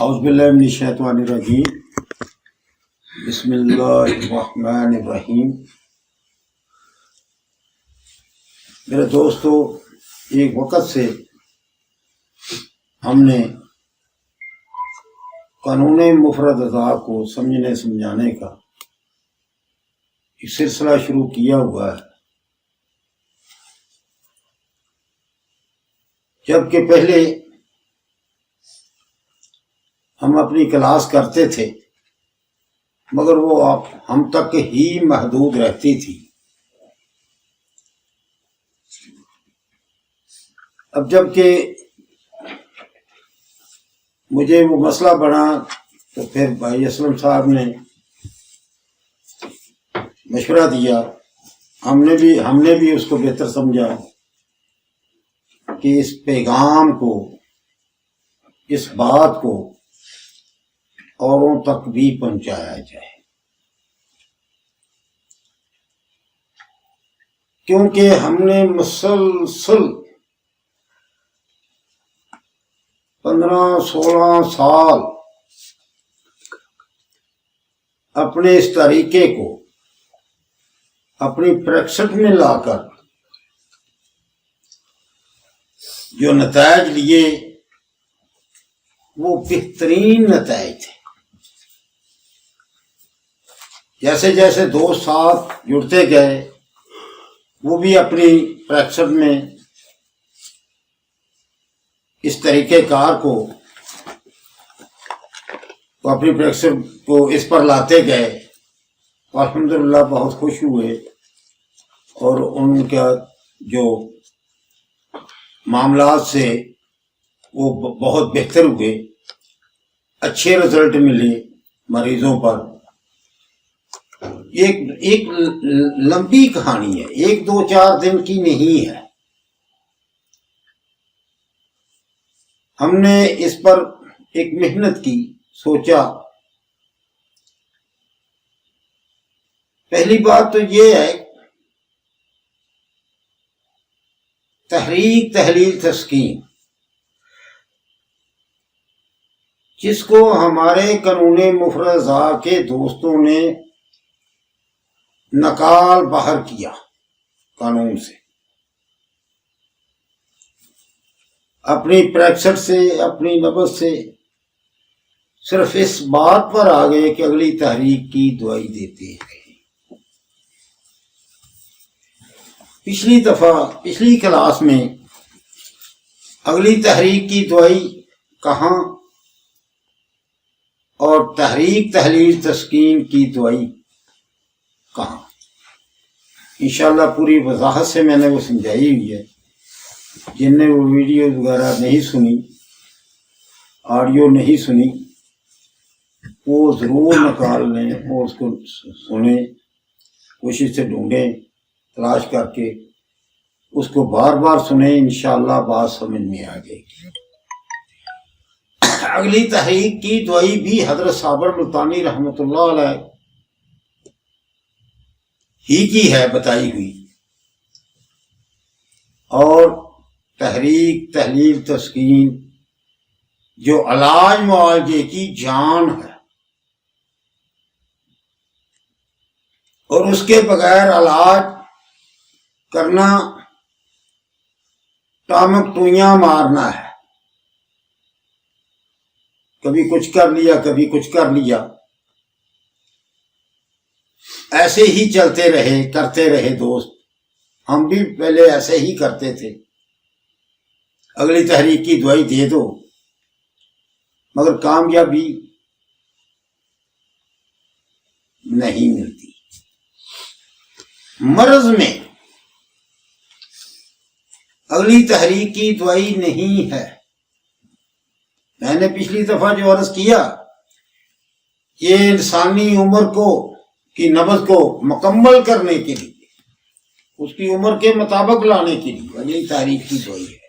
اعوذ باللہ من الشیطان الرجیم بسم اللہ الرحمن الرحیم۔ میرے دوستو، ایک وقت سے ہم نے قانون مفرد اعضاء کو سمجھنے سمجھانے کا ایک سلسلہ شروع کیا ہوا ہے، جبکہ پہلے ہم اپنی کلاس کرتے تھے مگر وہ ہم تک ہی محدود رہتی تھی۔ اب جب کہ مجھے وہ مسئلہ بنا تو پھر بھائی اسلم صاحب نے مشورہ دیا، ہم نے بھی اس کو بہتر سمجھا کہ اس پیغام کو، اس بات کو اوروں تک بھی پہنچایا جائے، کیونکہ ہم نے مسلسل 15-16 سال اپنے اس طریقے کو اپنی پریکٹس میں لا کر جو نتائج لیے وہ بہترین نتائج تھے۔ جیسے جیسے دوست ساتھ جڑتے گئے وہ بھی اپنی پریکٹس میں اس طریقہ کار کو اپنی پریکٹس کو اس پر لاتے گئے، الحمدللہ بہت خوش ہوئے اور ان کا جو معاملات سے وہ بہت بہتر ہوئے، اچھے رزلٹ ملے مریضوں پر۔ ایک لمبی کہانی ہے، 1-2-4 دن کی نہیں ہے۔ ہم نے اس پر ایک محنت کی، سوچا۔ پہلی بات تو یہ ہے، تحریک تحلیل تسکین، جس کو ہمارے قانون مفرد اعضاء کے دوستوں نے نکال باہر کیا قانون سے، اپنی پریکٹس سے، اپنی نبض سے، صرف اس بات پر آ گئے کہ اگلی تحریک کی دعائی دیتے ہیں۔ پچھلی کلاس میں اگلی تحریک کی دعائی کہاں اور تحریک تحلیل تسکین کی دعائی کہاں، انشاءاللہ پوری وضاحت سے میں نے وہ سمجھائی ہوئی ہے۔ جن نے وہ ویڈیو وغیرہ نہیں سنی، آڈیو نہیں سنی، وہ ضرور نکال لیں اور اس کو سنیں، کوشش سے ڈھونڈیں، تلاش کر کے اس کو بار بار سنیں، انشاءاللہ بات سمجھ میں آ جائے گی۔ اگلی تحریک کی دعائی بھی حضرت صابر ملتانی رحمۃ اللہ علیہ ہی کی ہے بتائی ہوئی، اور تحریک تحلیل تسکین جو علاج معالجے کی جان ہے، اور اس کے بغیر علاج کرنا ٹامک ٹوئیاں مارنا ہے، کبھی کچھ کر لیا کبھی کچھ کر لیا، ایسے ہی چلتے رہے، کرتے رہے دوست۔ ہم بھی پہلے ایسے ہی کرتے تھے، اگلی تحریک کی دعائی دے دو، مگر کامیابی نہیں ملتی۔ مرض میں اگلی تحریک کی دعائی نہیں ہے۔ میں نے پچھلی دفعہ جو عرض کیا، یہ انسانی عمر کی نبض کو مکمل کرنے کے لیے، اس کی عمر کے مطابق لانے کے لیے اگلی تحریک کی دعائی ہے۔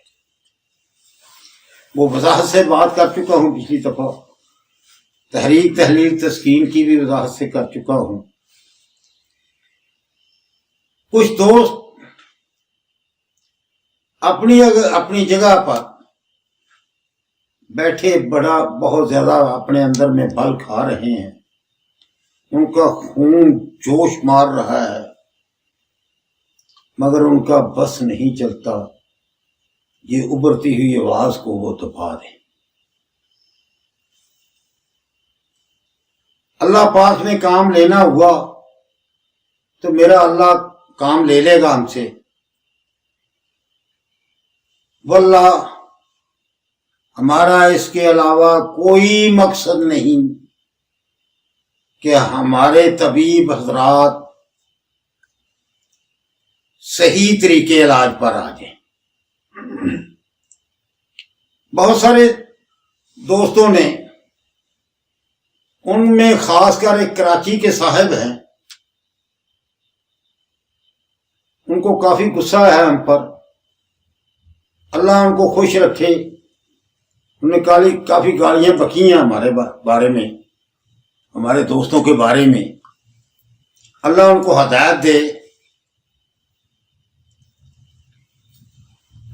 وہ وضاحت سے بات کر چکا ہوں پچھلی دفعہ، تحریک تحلیل تسکین کی بھی وضاحت سے کر چکا ہوں۔ کچھ دوست اپنی جگہ پر بیٹھے بہت زیادہ اپنے اندر میں بل کھا رہے ہیں، ان کا خون جوش مار رہا ہے، مگر ان کا بس نہیں چلتا یہ ابھرتی ہوئی آواز کو وہ دبا دیں۔ اللہ پاک نے کام لینا ہوا تو میرا اللہ کام لے لے گا ہم سے، واللہ ہمارا اس کے علاوہ کوئی مقصد نہیں کہ ہمارے طبیب حضرات صحیح طریقے علاج پر آ جائیں۔ بہت سارے دوستوں نے، ان میں خاص کر ایک کراچی کے صاحب ہیں، ان کو کافی غصہ ہے ہم پر، اللہ ان کو خوش رکھے۔ انہوں نے کافی گالیاں بکی ہیں ہمارے بارے میں، ہمارے دوستوں کے بارے میں، اللہ ان کو ہدایت دے۔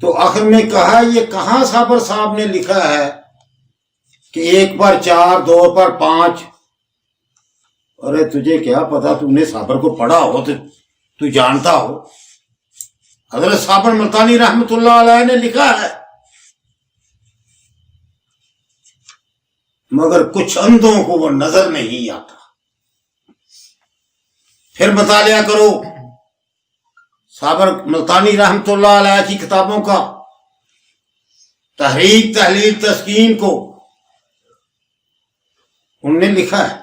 تو آخر میں کہا یہ کہاں صابر صاحب نے لکھا ہے کہ 1 پر 4 2 پر 5؟ ارے تجھے کیا پتا، تو نے صابر کو پڑھا ہو تو جانتا ہو۔ حضرت صابر ملتانی رحمت اللہ علیہ نے لکھا ہے، مگر کچھ اندھوں کو وہ نظر نہیں آتا۔ پھر مطالعہ کرو صابر ملتانی رحمت اللہ علیہ کی کتابوں کا، تحریک تحلیل تسکین کو انہوں نے لکھا ہے،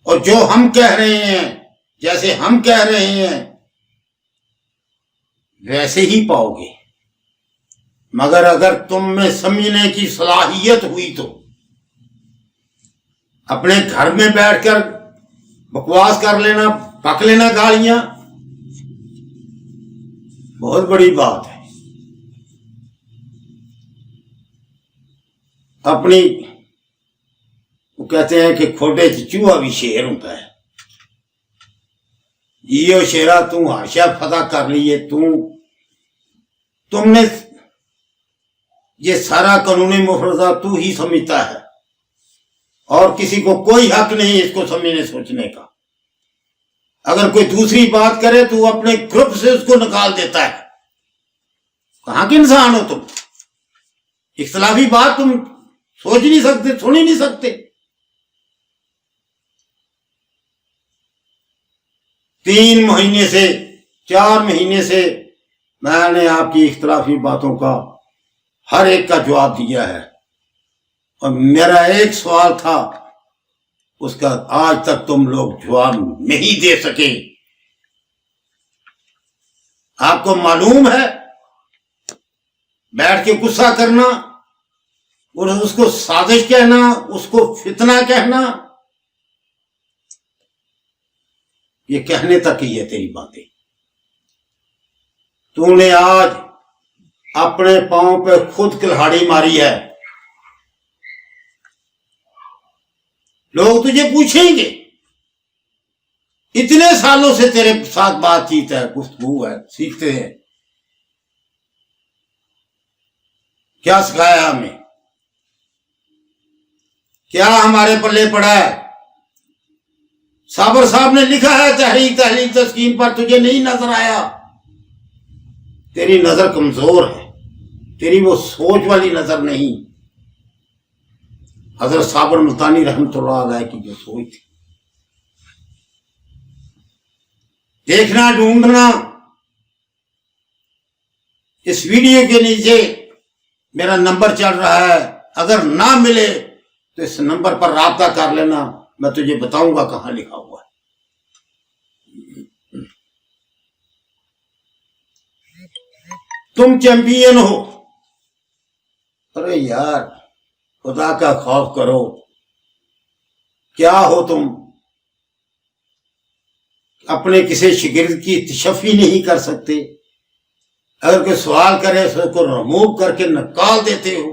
اور جو ہم کہہ رہے ہیں، جیسے ہم کہہ رہے ہیں ویسے ہی پاؤ گے، مگر اگر تم میں سمجھنے کی صلاحیت ہوئی تو اپنے گھر میں بیٹھ کر بکواس کر لینا، پک لینا گالیاں، بہت بڑی بات ہے۔ اپنی وہ کہتے ہیں کہ کھوٹے چوہا بھی شیر ہوتا ہے، یہ شیرا تم ہاشیا فتح کر لیے، تم نے یہ سارا قانونی مفروضہ تو ہی سمجھتا ہے، اور کسی کو کوئی حق نہیں اس کو سمجھنے سوچنے کا۔ اگر کوئی دوسری بات کرے تو اپنے گروپ سے اس کو نکال دیتا ہے۔ کہاں کے انسان ہو تم؟ اختلافی بات تم سوچ نہیں سکتے، سن ہی نہیں سکتے۔ 3 مہینے سے 4 مہینے سے میں نے آپ کی اختلافی باتوں کا ہر ایک کا جواب دیا ہے، اور میرا ایک سوال تھا، اس کا آج تک تم لوگ جواب نہیں دے سکے۔ آپ کو معلوم ہے بیٹھ کے غصہ کرنا اور اس کو سازش کہنا، اس کو فتنہ کہنا، یہ کہنے تک ہی ہے تیری باتیں۔ تو نے آج اپنے پاؤں پہ خود کلہاڑی ماری ہے۔ لوگ تجھے پوچھیں گے، اتنے سالوں سے تیرے ساتھ بات چیت ہے، گفتگو ہے، سیکھتے ہیں، کیا سکھایا ہمیں، کیا ہمارے پلے پڑا ہے؟ صابر صاحب نے لکھا ہے تحریک تحلیل تسکین پر، تجھے نہیں نظر آیا، تیری نظر کمزور ہے، تیری وہ سوچ والی نظر نہیں۔ حضرت صابر ملتانی رحمت اللہ علیہ کی جو سوچ تھی، دیکھنا ڈھونڈنا، اس ویڈیو کے نیچے میرا نمبر چل رہا ہے، اگر نہ ملے تو اس نمبر پر رابطہ کر لینا، میں تجھے بتاؤں گا کہاں لکھا ہوا ہے۔ تم چیمپئن ہو، ارے یار خدا کا خوف کرو، کیا ہو تم؟ اپنے کسی شاگرد کی تشفی نہیں کر سکتے، اگر کوئی سوال کرے تو اس کو رموو کر کے نکال دیتے ہو۔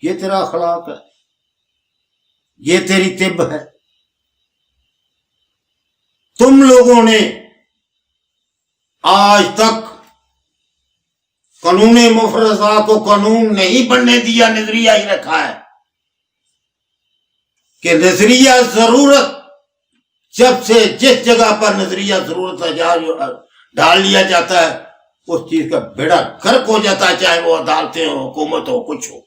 یہ تیرا اخلاق ہے، یہ تیری طب ہے۔ تم لوگوں نے آج تک قانون مفرزہ کو قانون نہیں بننے دیا، نظریہ ہی رکھا ہے کہ نظریہ ضرورت، جب سے جس جگہ پر نظریہ ضرورت ڈال لیا جاتا ہے اس چیز کا بیڑا غرق ہو جاتا ہے، چاہے وہ عدالتیں ہو، حکومت ہو، کچھ ہو۔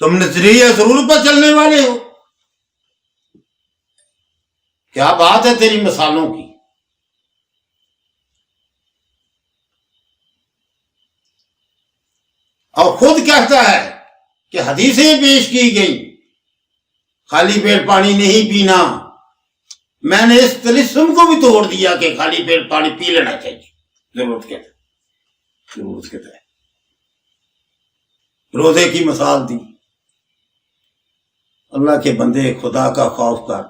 تم نظریہ ضرورت پر چلنے والے ہو، کیا بات ہے تیری مثالوں کی۔ اور خود کہتا ہے کہ حدیثیں پیش کی گئی خالی پیٹ پانی نہیں پینا، میں نے اس طلسم کو بھی توڑ دیا کہ خالی پیٹ پانی پی لینا چاہیے ضرورت کے تحت، ضرورت کے تحت۔ روزے کی مثال دی، اللہ کے بندے خدا کا خوف کر،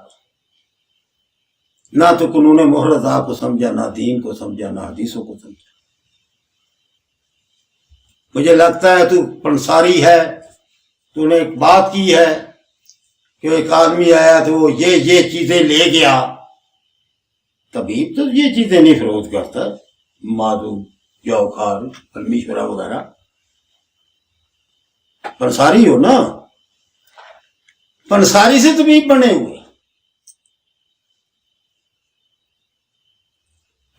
نہ تو قانون محرزہ کو سمجھا، نہ دین کو سمجھا، نہ حدیثوں کو سمجھا۔ مجھے لگتا ہے تو پنساری ہے، تو نے ایک بات کی ہے کہ ایک آدمی آیا تو وہ یہ چیزیں لے گیا، طبیب تو یہ چیزیں نہیں فروخت کرتا، مادو، جوخار، المیشورہ وغیرہ۔ پنساری ہو نا، پنساری سے طبیب بنے ہوئے۔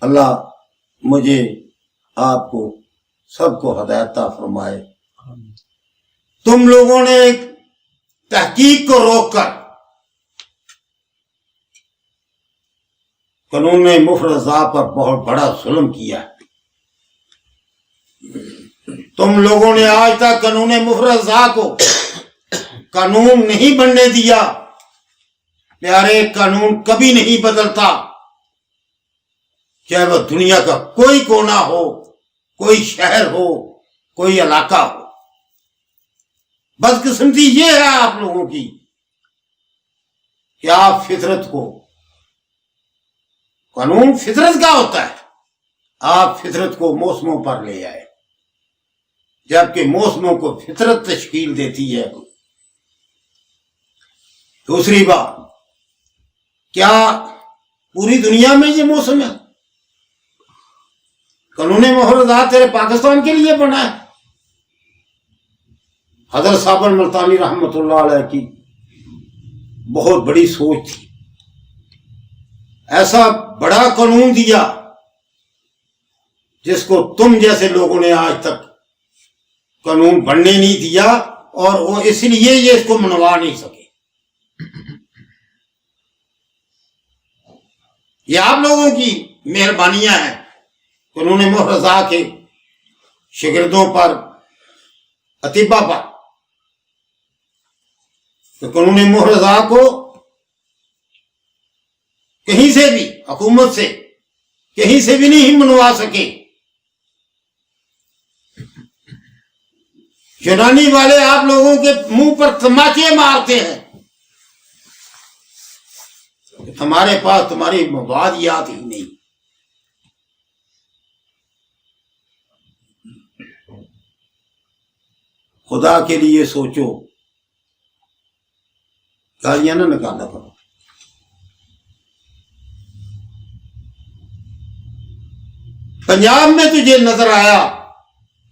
اللہ مجھے، آپ کو، سب کو ہدایت عطا فرمائے۔ تم لوگوں نے تحقیق کو روک کر قانون مفرزہ پر بہت بڑا ظلم کیا۔ تم لوگوں نے آج تک قانون مفرزہ کو قانون نہیں بننے دیا۔ پیارے، قانون کبھی نہیں بدلتا، چاہے وہ دنیا کا کوئی کونا ہو، کوئی شہر ہو، کوئی علاقہ ہو۔ بدقسمتی یہ ہے آپ لوگوں کی کہ آپ فطرت کو، قانون فطرت کا ہوتا ہے، آپ فطرت کو موسموں پر لے آئے، جبکہ موسموں کو فطرت تشکیل دیتی ہے۔ دوسری بات، کیا پوری دنیا میں یہ موسم ہے؟ قانون محرزہ تیرے پاکستان کے لیے بنا ہے؟ حضرت صابر ملتانی رحمۃ اللہ علیہ کی بہت بڑی سوچ تھی، ایسا بڑا قانون دیا جس کو تم جیسے لوگوں نے آج تک قانون بننے نہیں دیا، اور وہ اس لیے یہ اس کو منوا نہیں سکے۔ یہ آپ لوگوں کی مہربانیاں ہیں قانون محرزہ کے شاگردوں پر، اطباء پر، تو قانون محرزہ کو کہیں سے بھی، حکومت سے کہیں سے بھی نہیں منوا سکے۔ یونانی والے آپ لوگوں کے منہ پر تماچے مارتے ہیں، تمہارے پاس تمہاری مفادیات ہی نہیں۔ خدا کے لیے سوچو، گالیاں نہ نکالنا پڑو۔ پنجاب میں تجھے نظر آیا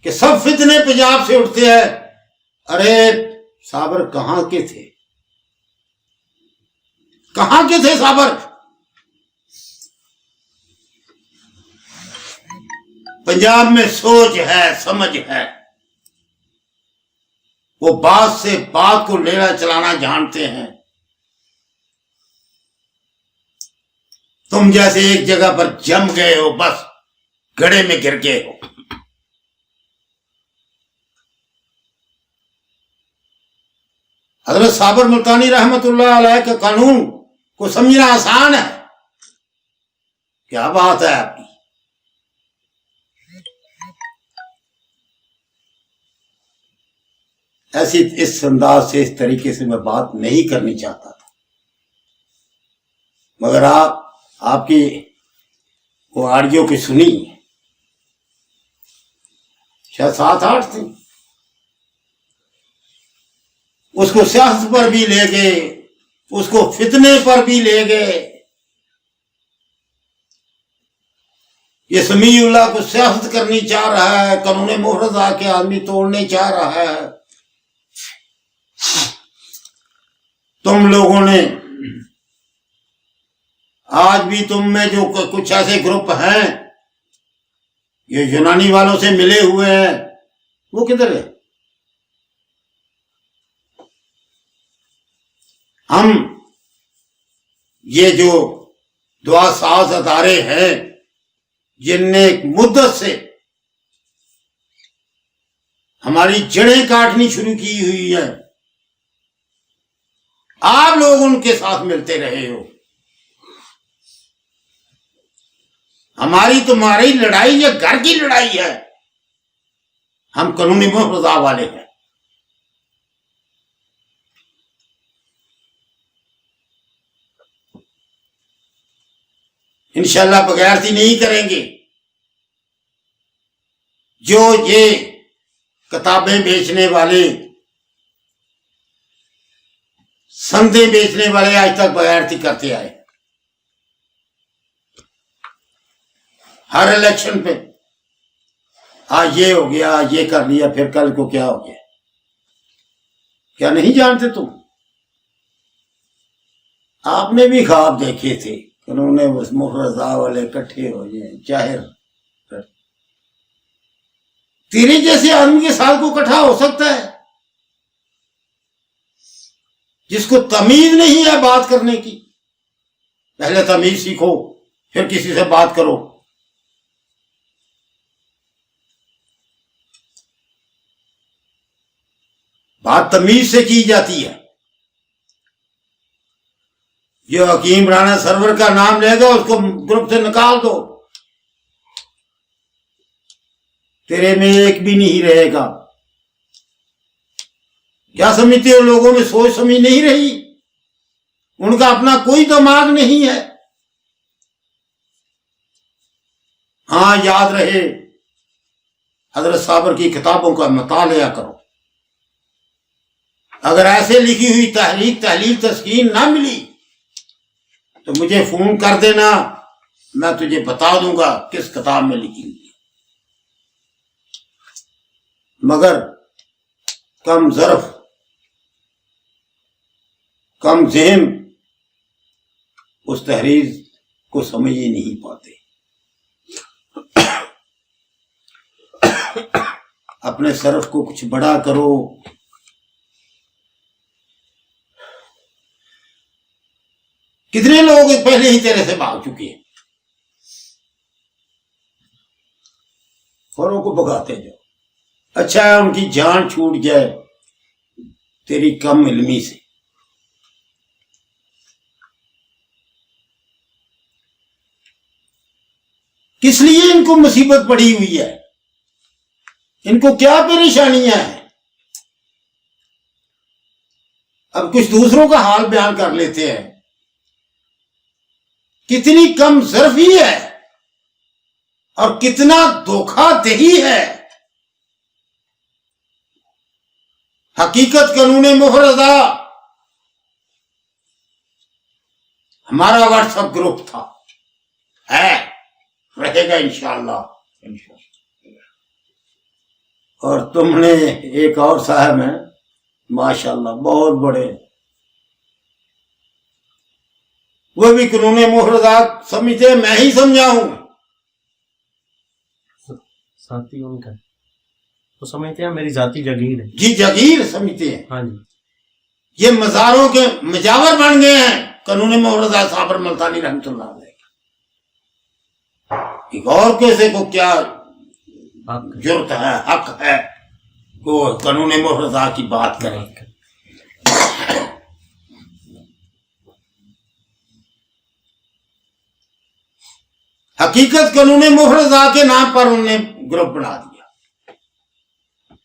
کہ سب فتنے پنجاب سے اٹھتے ہیں، ارے صابر کہاں کے تھے؟ کہاں کے تھے صابر؟ پنجاب میں سوچ ہے، سمجھ ہے، وہ بات سے بات کو لینا چلانا جانتے ہیں۔ تم جیسے ایک جگہ پر جم گئے ہو، بس گڑھے میں گر گئے ہو۔ حضرت صابر ملتانی رحمت اللہ علیہ کے قانون کو سمجھنا آسان ہے، کیا بات ہے آپ کی۔ ایسی اس انداز سے، اس طریقے سے میں بات نہیں کرنی چاہتا تھا، مگر آپ کی وہ آڈیو کی سنی، شاید 7-8 تھی، اس کو سیاست پر بھی لے گئے، اس کو فتنے پر بھی لے گئے۔ یہ سمیع اللہ کو سیاست کرنی چاہ رہا ہے، قانون محرزہ کے آدمی توڑنے چاہ رہا ہے. تم لوگوں نے آج بھی تم میں جو کچھ ایسے گروپ ہیں یہ یونانی والوں سے ملے ہوئے ہیں، وہ کدھر ہے؟ ہم یہ جو دعا ساز ادارے ہیں جن نے ایک مدت سے ہماری جڑیں کاٹنی شروع کی ہوئی ہیں، آپ لوگ ان کے ساتھ ملتے رہے ہو. ہماری تمہاری لڑائی یہ گھر کی لڑائی ہے. ہم قانونی محرزہ والے ہیں. انشاءاللہ بغیرتی نہیں کریں گے. جو یہ کتابیں بیچنے والے، سندیں بیچنے والے آج تک بغیرتی کرتے آئے، ہر الیکشن پہ آج یہ ہو گیا، یہ کر لیا، پھر کل کو کیا ہو گیا. کیا نہیں جانتے تم؟ آپ نے بھی خواب دیکھے تھے انہوں نے محرزہ والے اکٹھے ہو جائیں ظاہر. تیرے جیسے آدمی کے ساتھ کو اکٹھا ہو سکتا ہے جس کو تمیز نہیں ہے بات کرنے کی؟ پہلے تمیز سیکھو پھر کسی سے بات کرو. بات تمیز سے کی جاتی ہے. جو حکیم رانا سرور کا نام لے گا اس کو گروپ سے نکال دو، تیرے میں ایک بھی نہیں رہے گا. کیا سمجھتے ہو لوگوں میں سوچ سمجھ نہیں رہی؟ ان کا اپنا کوئی دماغ نہیں ہے. ہاں یاد رہے حضرت صابر کی کتابوں کا مطالعہ کرو. اگر ایسے لکھی ہوئی تحریک تحلیل تسکین نہ ملی تو مجھے فون کر دینا، میں تجھے بتا دوں گا کس کتاب میں لکھی ہوئی. مگر کم ظرف کم ذہن اس تحریر کو سمجھ ہی نہیں پاتے. اپنے صرف کو کچھ بڑا کرو. کتنے لوگ پہلے ہی تیرے سے بھاگ چکے ہیں، خوروں کو بھگاتے جاؤ. اچھا ہے ان کی جان چھوٹ جائے تیری کم علمی سے. کس لیے ان کو مصیبت پڑی ہوئی ہے؟ ان کو کیا پریشانیاں ہیں؟ اب کچھ دوسروں کا حال بیان کر لیتے ہیں. کتنی کم ظرفی ہے اور کتنا دھوکہ دہی ہے. حقیقت قانون محرزہ ہمارا واٹس ایپ گروپ تھا، ہے، رہے گا انشاءاللہ. اور تم نے ایک اور صاحب ہیں ماشاءاللہ بہت بڑے، وہ بھی قانون محرزہ سمجھتے ہیں، میں ہی سمجھا ہوں. ساتھی ان کا تو سمجھتے ہیں میری ذاتی جگیر ہے. جی جگیر سمجھتے ہیں. ہاں جی. یہ مزاروں کے مجاور بن گئے ہیں قانون محرزہ صابر ملتانی رحمۃ اللہ علیہ. ایک اور کیسے کو کیا جرت ہے، حق ہے کہ وہ قانون محرزہ کی بات کریں. حقیقت قانون محرزہ کے نام پر انہوں نے گروپ بنا دیا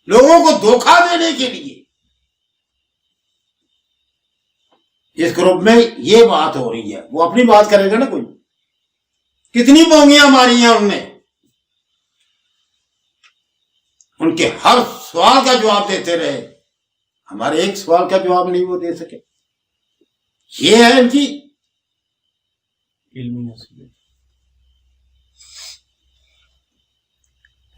لوگوں کو دھوکہ دینے کے لیے. اس گروپ میں یہ بات ہو رہی ہے، وہ اپنی بات کرے گا نا. کوئی کتنی بونگیاں ماری ہیں ان نے، ان کے ہر سوال کا جواب دیتے رہے، ہمارے ایک سوال کا جواب نہیں وہ دے سکے. یہ ہے ان کی علمی نصیحت.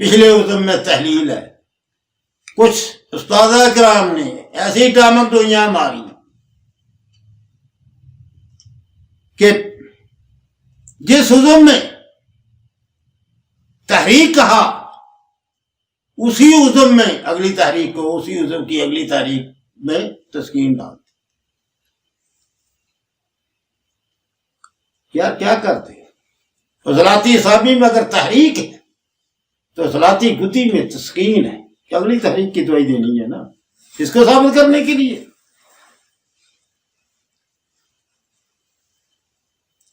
پچھلے عزم میں تحلیل ہے. کچھ استاد کرام نے ایسی ٹامک ٹوئیاں ماری کہ جس عزم میں تحریک کہا اسی عزم میں اگلی تحریک کو اسی عزم کی اگلی تحریک میں تسکین ڈال. کیا کرتے عضلاتی اصابی میں اگر تحریک ہے تو عضلاتی گدی میں تسکین ہے کہ اگلی تحریک کی دوائی دینی ہے نا، اس کو ثابت کرنے کے لیے.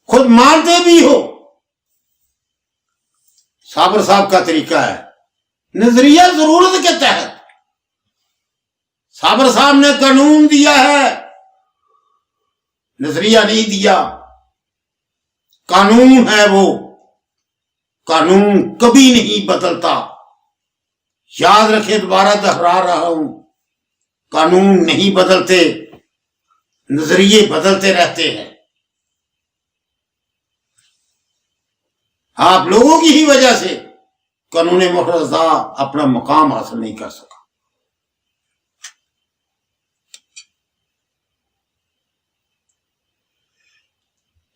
خود مانتے بھی ہو صابر صاحب کا طریقہ ہے نظریہ ضرورت کے تحت. صابر صاحب نے قانون دیا ہے، نظریہ نہیں دیا. قانون ہے وہ، قانون کبھی نہیں بدلتا. یاد رکھے، دوبارہ دہرا رہا ہوں، قانون نہیں بدلتے، نظریے بدلتے رہتے ہیں. آپ لوگوں کی ہی وجہ سے قانون مفرزہ اپنا مقام حاصل نہیں کر سکا.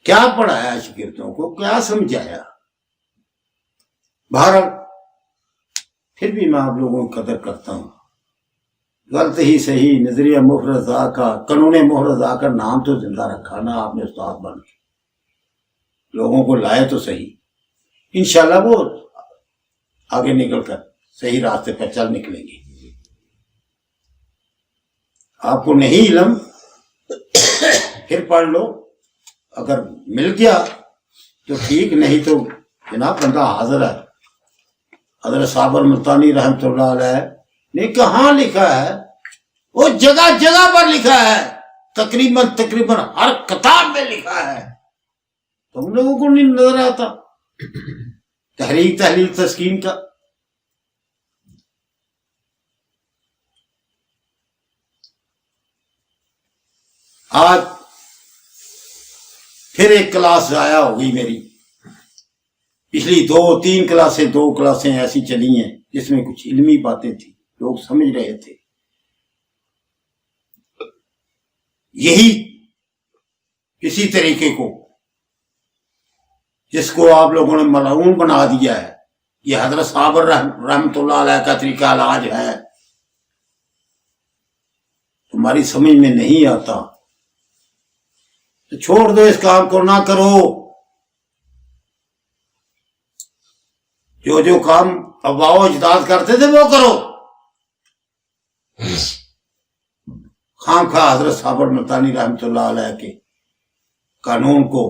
کیا پڑھایا شاگردوں کو، کیا سمجھایا؟ بہرحال پھر بھی میں آپ لوگوں کی قدر کرتا ہوں. غلط ہی صحیح نظریہ مفرزہ کا، قانون مفرزہ کا نام تو زندہ رکھا نا آپ نے استاد بن کے، لوگوں کو لائے تو صحیح. انشاءاللہ وہ آگے نکل کر صحیح راستے پر چل نکلیں گے. آپ کو نہیں علم پھر پڑھ لو، اگر مل گیا تو ٹھیک، نہیں تو جناب بندہ حاضر ہے. حضرت صابر ملتانی رحمۃ اللہ علیہ نے کہاں لکھا ہے؟ وہ جگہ جگہ پر لکھا ہے، تقریباً ہر کتاب میں لکھا ہے. تم لوگوں کو نہیں نظر آتا تحریک تحلیل تسکین کا؟ آج پھر ایک کلاس ضائع ہو گئی میری. پچھلی 2-3 کلاسیں ایسی چلی ہیں جس میں کچھ علمی باتیں تھیں، لوگ سمجھ رہے تھے. یہی کسی طریقے کو جس کو آپ لوگوں نے ملعون بنا دیا ہے، یہ حضرت صابر رحمۃ اللہ علیہ کا طریقہ علاج ہے، تمہاری سمجھ میں نہیں آتا تو چھوڑ دو، اس کام کو نہ کرو. جو کام آباء و اجداد کرتے تھے وہ کرو. خام خواہ حضرت صابر ملتانی رحمۃ اللہ علیہ کے قانون کو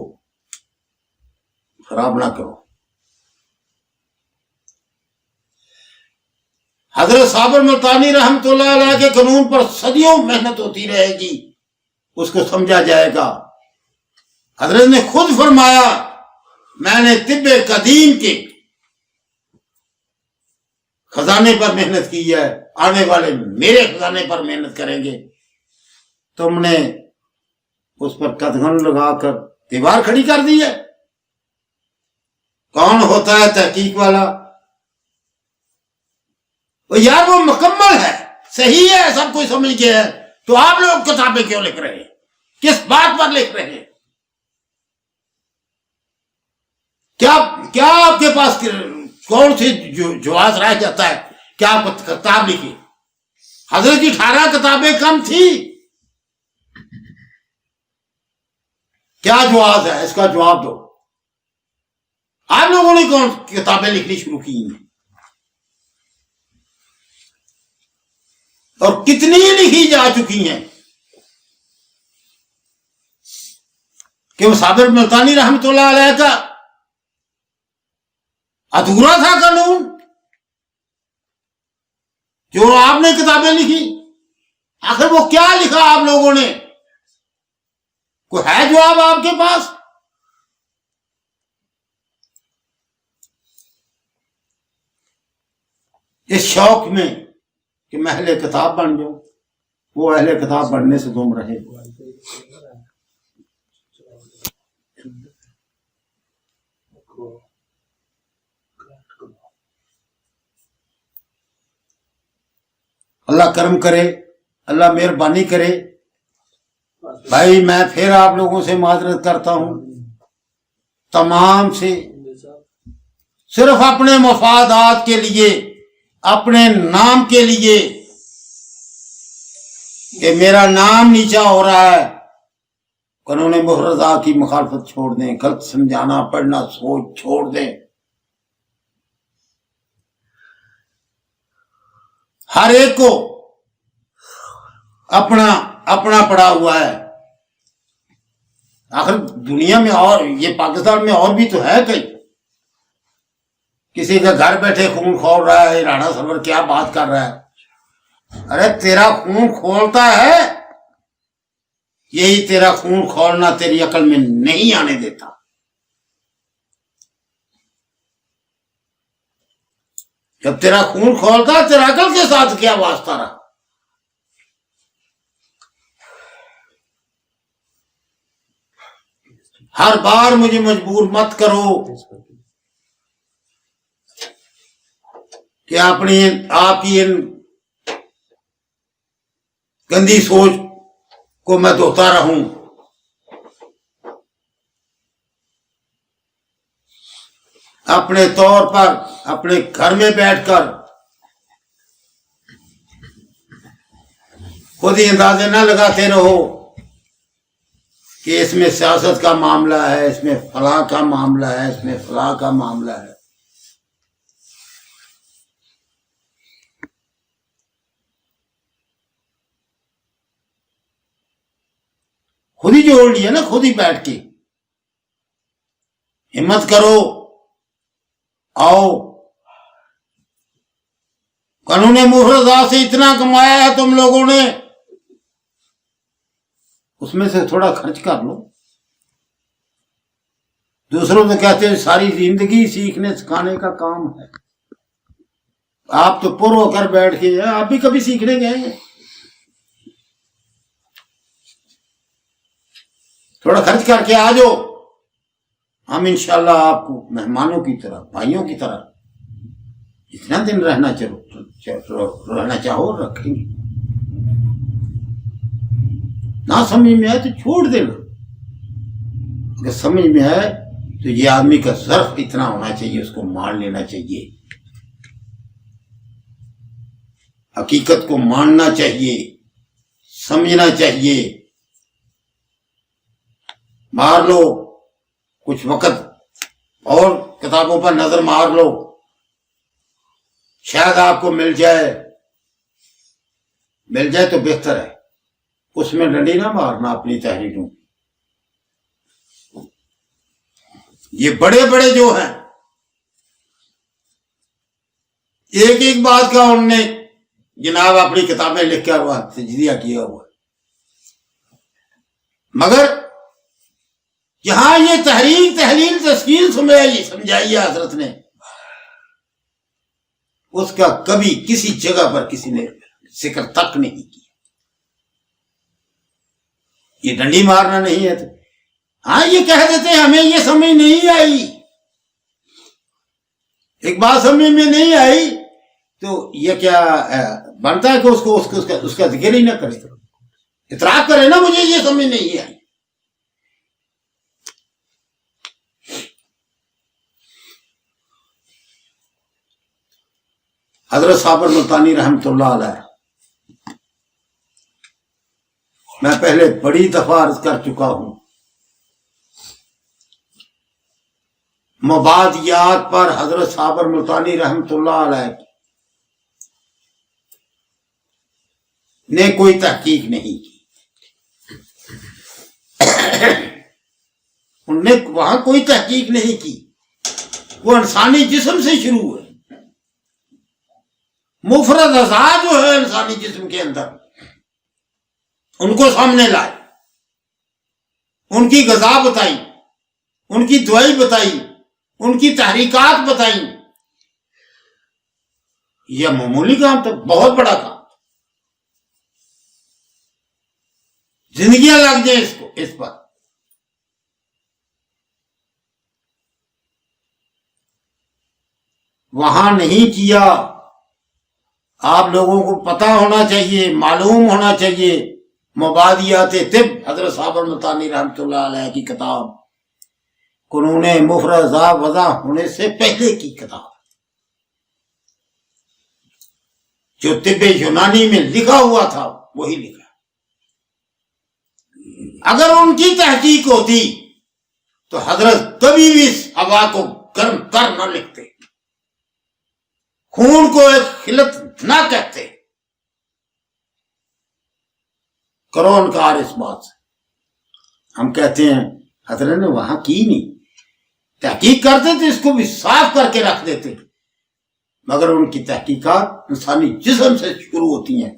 خراب نہ کرو. حضرت صابر ملتانی رحمۃ اللہ علیہ کے قانون پر صدیوں محنت ہوتی رہے گی، اس کو سمجھا جائے گا. حضرت نے خود فرمایا، میں نے طب قدیم کے خزانے پر محنت کی ہے، آنے والے میرے خزانے پر محنت کریں گے. تم نے اس پر قدغن لگا کر دیوار کھڑی کر دی ہے. کون ہوتا ہے تحقیق والا؟ یار وہ مکمل ہے، صحیح ہے، سب کوئی سمجھ گیا ہے، تو آپ لوگ کتابیں کیوں لکھ رہے ہیں؟ کس بات پر لکھ رہے ہیں؟ کیا آپ کے پاس کون سی جواز رہ جاتا ہے کیا آپ کتاب لکھی؟ حضرت کی 18 کتابیں کم تھی. کیا جواز ہے؟ اس کا جواب دو. آپ لوگوں نے کون کتابیں لکھنی شروع کی ہیں اور کتنی لکھی جا چکی ہیں کہ وہ صابر ملتانی رحمۃ اللہ علیہ کا ادھورا تھا قانون جو آپ نے کتابیں لکھی. آخر وہ کیا لکھا آپ لوگوں نے؟ کوئی ہے جواب آپ کے پاس؟ اس شوق میں کہ میں اہل کتاب بن جاؤں، وہ اہل کتاب بننے سے تم رہے. اللہ کرم کرے، اللہ مہربانی کرے۔ بھائی میں پھر آپ لوگوں سے معذرت کرتا ہوں، تمام سے، صرف اپنے مفادات کے لیے، اپنے نام کے لیے کہ میرا نام نیچا ہو رہا ہے، قانون مفرزہ کی مخالفت چھوڑ دیں، غلط سمجھانا پڑھنا سوچ چھوڑ دیں۔ ہر ایک کو اپنا اپنا پڑا ہوا ہے۔ آخر دنیا میں اور یہ پاکستان میں اور بھی تو ہے کئی، کسی کا گھر بیٹھے خون کھول رہا ہے، رانا سرور کیا بات کر رہا ہے؟ ارے تیرا خون کھولتا ہے، یہی تیرا خون کھولنا تیری عقل میں نہیں آنے دیتا۔ جب تیرا خون کھولتا تیرا عقل کے ساتھ کیا واسطہ رہا؟ ہر بار مجھے مجبور مت کرو کہ آپ کی ان گندی سوچ کو میں دھوتا رہوں۔ اپنے طور پر اپنے گھر میں بیٹھ کر خود ہی اندازے نہ لگاتے رہو کہ اس میں سیاست کا معاملہ ہے، اس میں فلاں کا معاملہ ہے، اس میں فلاں کا معاملہ ہے۔ خود ہی جوڑ لیے نا، خود ہی بیٹھ کے ہمت کرو، آؤ۔ قانون مفرزہ سے اتنا کمایا ہے تم لوگوں نے، اس میں سے تھوڑا خرچ کر لو۔ دوسروں تو کہتے ہیں ساری زندگی سیکھنے سکھانے کا کام ہے، آپ تو پر ہو کر بیٹھ کے آپ بھی کبھی سیکھنے گئے ہیں؟ تھوڑا خرچ کر کے آ جاؤ، ہم انشاءاللہ آپ کو مہمانوں کی طرح، بھائیوں کی طرح جتنا دن رہنا چاہو رکھیں گے۔ نہ سمجھ میں آئے تو چھوڑ دینا، اگر سمجھ میں آئے تو یہ آدمی کا ظرف اتنا ہونا چاہیے، اس کو مان لینا چاہیے، حقیقت کو ماننا چاہیے، سمجھنا چاہیے۔ مار لو کچھ وقت اور کتابوں پر نظر مار لو، شاید آپ کو مل جائے تو بہتر ہے۔ اس میں ڈنڈی نہ مارنا اپنی تحریروں۔ یہ بڑے بڑے جو ہیں، ایک ایک بات کا انہوں نے جناب اپنی کتابیں لکھ کر وہ تجزیہ کیا ہوا، مگر جہاں یہ تحریر تحلیل تسکین سمجھائی ہے حضرت نے، اس کا کبھی کسی جگہ پر کسی نے ذکر تک نہیں کیا۔ یہ ڈنڈی مارنا نہیں ہے تو ہاں یہ کہہ دیتے ہیں ہمیں یہ سمجھ نہیں آئی، ایک بات سمجھ میں نہیں آئی تو یہ کیا بنتا ہے کہ اس کا ذکر ہی نہ کرے، اعتراف کرے نا مجھے یہ سمجھ نہیں آئی۔ حضرت صابر ملتانی رحمۃ اللہ علیہ، میں پہلے بڑی دفعہ عرض کر چکا ہوں، مبادیات پر حضرت صابر ملتانی رحمۃ اللہ علیہ نے کوئی تحقیق نہیں کی، انہوں نے وہاں کوئی تحقیق نہیں کی، وہ انسانی جسم سے شروع ہے، مفرد اعضاء جو ہے انسانی جسم کے اندر ان کو سامنے لائے، ان کی غذا بتائی، ان کی دوائی بتائی، ان کی تحریکات بتائیں۔ یہ معمولی کام تھا، بہت بڑا کام، زندگیاں لگ جائیں اس پر۔ وہاں نہیں کیا، آپ لوگوں کو پتہ ہونا چاہیے، معلوم ہونا چاہیے، مبادیات طب حضرت صابر ملتانی رحمۃ اللہ علیہ کی کتاب، قانون مفرزہ وضع ہونے سے پہلے کی کتاب، جو طب یونانی میں لکھا ہوا تھا وہی لکھا۔ اگر ان کی تحقیق ہوتی تو حضرت کبھی بھی اس ہوا کو گرم کر نہ لکھتے، خون کو ایک خلت نہ کہتے۔ کرو انکار اس بات سے۔ ہم کہتے ہیں حضرت نے وہاں کی نہیں، تحقیق کرتے تو اس کو بھی صاف کر کے رکھ دیتے، مگر ان کی تحقیقات انسانی جسم سے شروع ہوتی ہیں،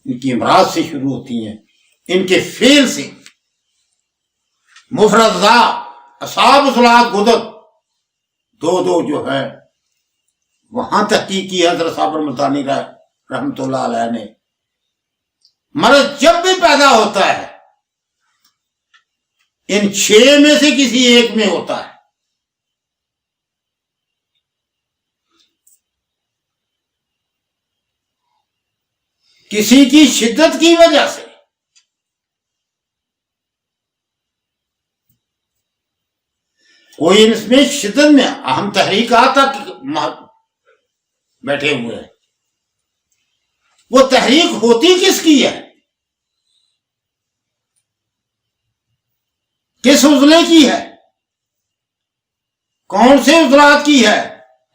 ان کی امراض سے شروع ہوتی ہیں، ان کے فعل سے۔ مفرزہ اصحاب اصلاحات غدد دو جو ہے وہاں تحقیق کی حضرت صابر ملتانی رحمۃ اللہ علیہ نے۔ مرض جب بھی پیدا ہوتا ہے ان 6 میں سے کسی ایک میں ہوتا ہے۔ کسی کی شدت کی وجہ سے، کوئی اس میں شدت میں اہم تحریکات تک بیٹھے ہوئے ہیں، وہ تحریک ہوتی کس کی ہے؟ کس عضلے کی ہے؟ کون سے عضلات کی ہے؟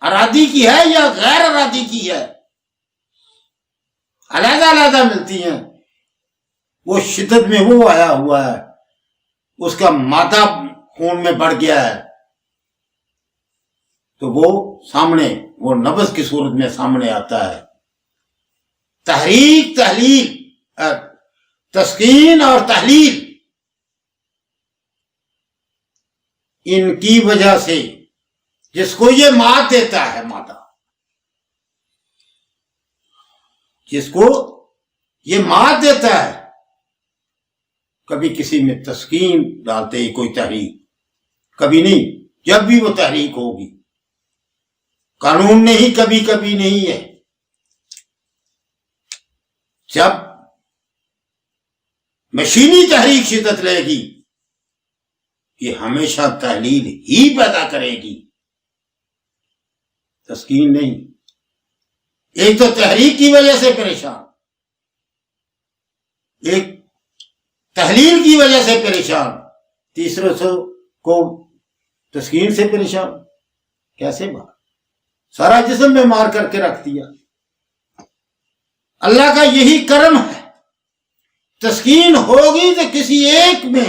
ارادی کی ہے یا غیر ارادی کی ہے؟ علیحدہ علیحدہ ملتی ہیں۔ وہ شدت میں وہ آیا ہوا ہے، اس کا مادہ خون میں بڑھ گیا ہے تو وہ سامنے، وہ نبض کی صورت میں سامنے آتا ہے۔ تحریک، تحلیل، تسکین اور تحلیل، ان کی وجہ سے جس کو یہ مات دیتا ہے، مادہ جس کو یہ مات دیتا ہے، کبھی کسی میں تسکین ڈالتے ہی کوئی تحریک، کبھی نہیں، جب بھی وہ تحریک ہوگی، قانون نہیں، کبھی کبھی نہیں ہے، جب مشینی تحریک شدت لے گی یہ ہمیشہ تحلیل ہی پیدا کرے گی، تسکین نہیں۔ ایک تو تحریک کی وجہ سے پریشان، ایک تحلیل کی وجہ سے پریشان، تیسرے کو تسکین سے پریشان۔ کیسے بات؟ سارا جسم میں مار کر کے رکھ دیا۔ اللہ کا یہی کرم ہے، تسکین ہوگی تو کسی ایک میں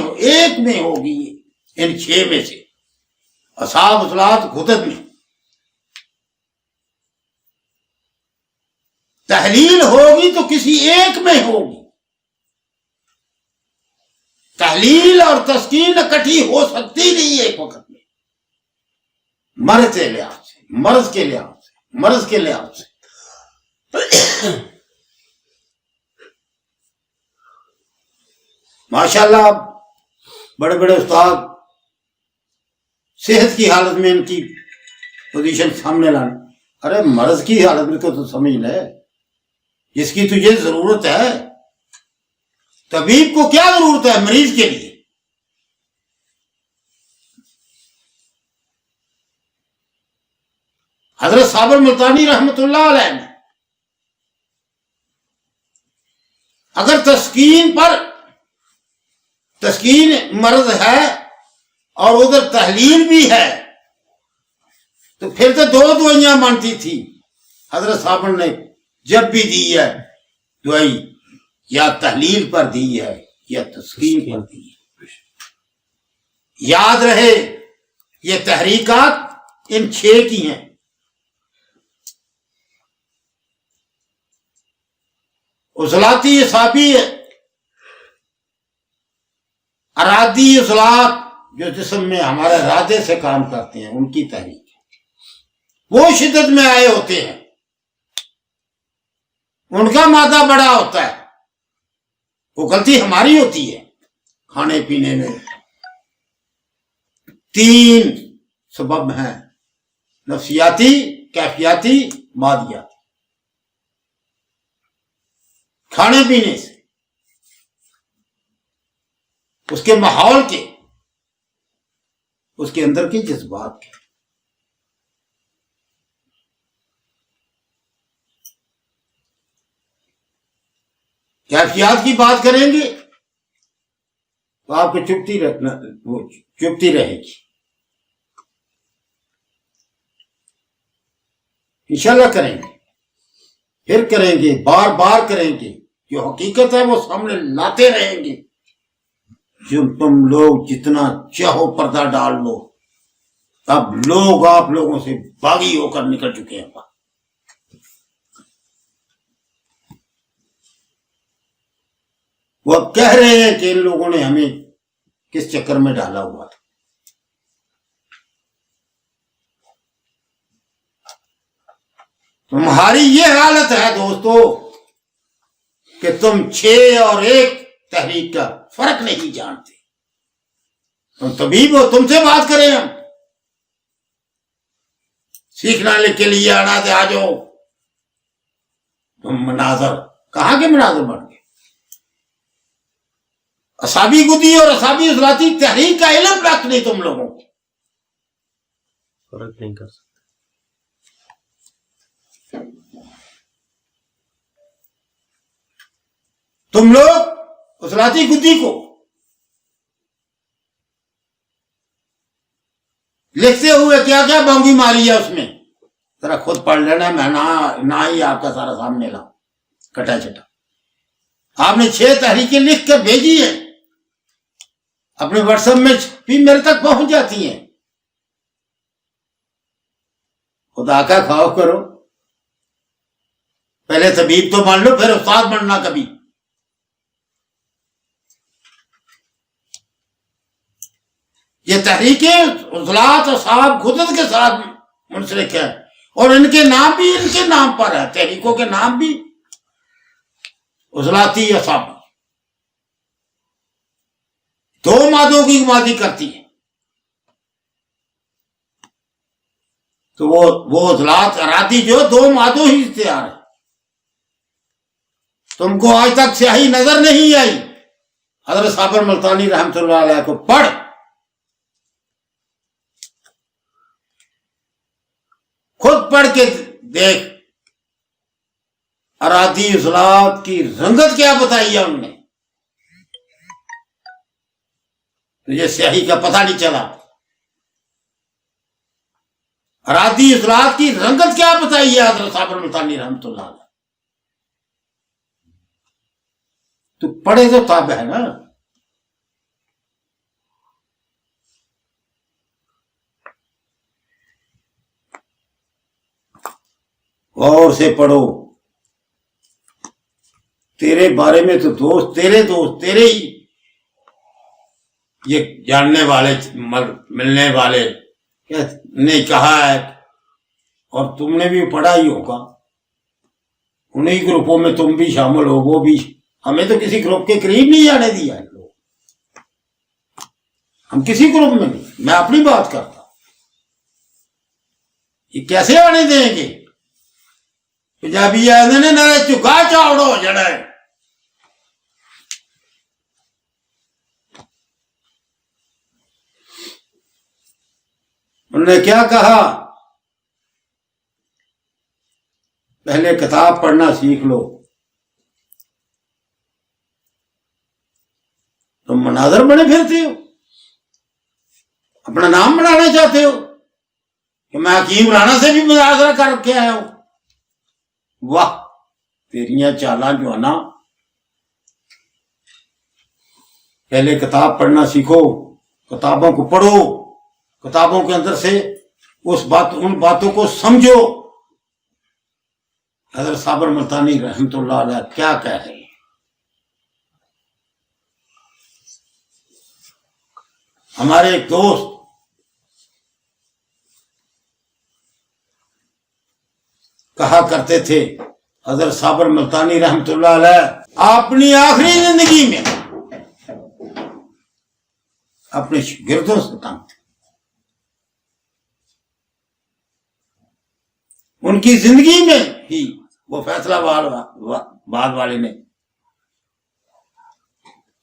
ہوگی، ان 6 میں سے، اصحاب اصلاحات غدد میں۔ تحلیل ہوگی تو کسی ایک میں ہوگی۔ تحلیل اور تسکین اکٹھی ہو سکتی نہیں ایک وقت میں، مرض کے لحاظ سے، مرض کے لحاظ سے۔ ماشاءاللہ بڑے بڑے استاد صحت کی حالت میں ان کی پوزیشن سامنے لانے، ارے مرض کی حالت میں کو تو سمجھ لے، جس کی تجھے ضرورت ہے۔ طبیب کو کیا ضرورت ہے مریض کے لیے؟ حضرت صابر ملتانی رحمۃ اللہ علیہ نے اگر تسکین مرض ہے اور ادھر تحلیل بھی ہے تو پھر تو 2 دوائیاں مانتی تھی۔ حضرت صابر نے جب بھی دی ہے دوائی، یا تحلیل پر دی ہے یا تسکین پر دی ہے۔ یاد رہے یہ تحریکات ان 6 کی ہیں۔ عضلاتی اعصابی ارادی عضلات جو جسم میں ہمارے ارادے سے کام کرتے ہیں، ان کی تحریک ہے، وہ شدت میں آئے ہوتے ہیں، ان کا مادہ بڑا ہوتا ہے۔ وہ غلطی ہماری ہوتی ہے کھانے پینے میں۔ 3 سبب ہیں، نفسیاتی، کیفیاتی، مادیاتی۔ کھانے پینے سے، اس کے ماحول کے، اس کے اندر کے جذبات کے۔ کیفیات کی بات کریں گے تو آپ کو چپتی رہے گی، انشاءاللہ کریں گے، پھر کریں گے، بار بار کریں گے، جو حقیقت ہے وہ سامنے لاتے رہیں گے۔ جو تم لوگ جتنا چاہو پردہ ڈال لو، اب لوگ آپ لوگوں سے باغی ہو کر نکل چکے ہیں۔ وہ کہہ رہے ہیں کہ ان لوگوں نے ہمیں کس چکر میں ڈالا ہوا تھا۔ تمہاری یہ حالت ہے دوستو کہ تم 6 اور 1 تحریک کا فرق نہیں جانتے۔ تم طبیب ہو، تم سے بات کریں ہم، سیکھنا کے لیے آنا تھے، آ جاؤ۔ تم مناظر، کہاں کے مناظر بن گئے؟ اصابی گدی اور اصابی اصلاحاتی تحریک کا علم رکھ نہیں تم لوگوں کو، فرق نہیں کر سکتے۔ تم لوگ اصلاحاتی گدی کو لکھتے ہوئے کیا کیا بونگی ماری ہے، اس میں ذرا خود پڑھ لینا، میں نہ ہی آپ کا سارا سامنے لاؤں کٹا چٹا۔ آپ نے 6 تحریکیں لکھ کر بھیجی ہیں، اپنے واٹس ایپ میں بھی میرے تک پہنچ جاتی ہیں۔ خدا کا خوف کرو، پہلے طبیب تو مان لو، پھر استاد بننا کبھی۔ یہ تحریکیں اصلاحات اصحاب خدت کے ساتھ منسلک ہے، اور ان کے نام بھی ان کے نام پر ہے، تحریکوں کے نام بھی اصلاحاتی اصحاب، 2 مادوں کی مادی کرتی ہے۔ تو وہ اصلاحات ارادی جو 2 مادوں ہی تیار ہے۔ تم کو آج تک سیاہی نظر نہیں آئی؟ حضرت صابر ملتانی رحمۃ اللہ علیہ کو پڑھ، خود پڑھ کے دیکھ، ارادی اصلاحات کی رنگت کیا بتائی ہے انہوں نے، تجھے سیاہی کا پتہ نہیں چلا۔ ارادی اصلاحات کی رنگت کیا بتائی ہے حضرت صابر ملتانی رحمۃ اللہ علیہ۔ تو پڑھے تو تاب ہے نا۔ غور سے پڑھو، تیرے بارے میں تو دوست تیرے ہی یہ جاننے والے ملنے والے نے کہا ہے، اور تم نے بھی پڑھا ہی ہوگا، انہی گروپوں میں تم بھی شامل ہو، وہ بھی۔ ہمیں تو کسی گروپ کے قریب نہیں آنے دیا ہے لوگ، ہم کسی گروپ میں نہیں۔ میں اپنی بات کرتا ہوں، یہ کیسے آنے دیں گے؟ پنجابی آدھے نے نہ چکا چاوڑو جڑا ہے۔ انہوں نے کیا کہا؟ پہلے کتاب پڑھنا سیکھ لو۔ تم مناظر بنے پھرتے ہو، اپنا نام بنانا چاہتے ہو کہ میں حکیم رانا سے بھی مناظرہ کر کے آیا ہوں۔ واہ تیریاں چالاں جو ہے نا۔ پہلے کتاب پڑھنا سیکھو، کتابوں کو پڑھو، کتابوں کے اندر سے ان باتوں کو سمجھو۔ حضرت صابر ملتانی رحمۃ اللہ علیہ کیا کہہ رہے ہیں؟ ہمارے ایک دوست کہا کرتے تھے، حضرت صابر ملتانی رحمۃ اللہ علیہ اپنی آخری زندگی میں اپنے شاگردوں سے تنگ تھے۔ ان کی زندگی میں ہی وہ فیصلہ باد والے نے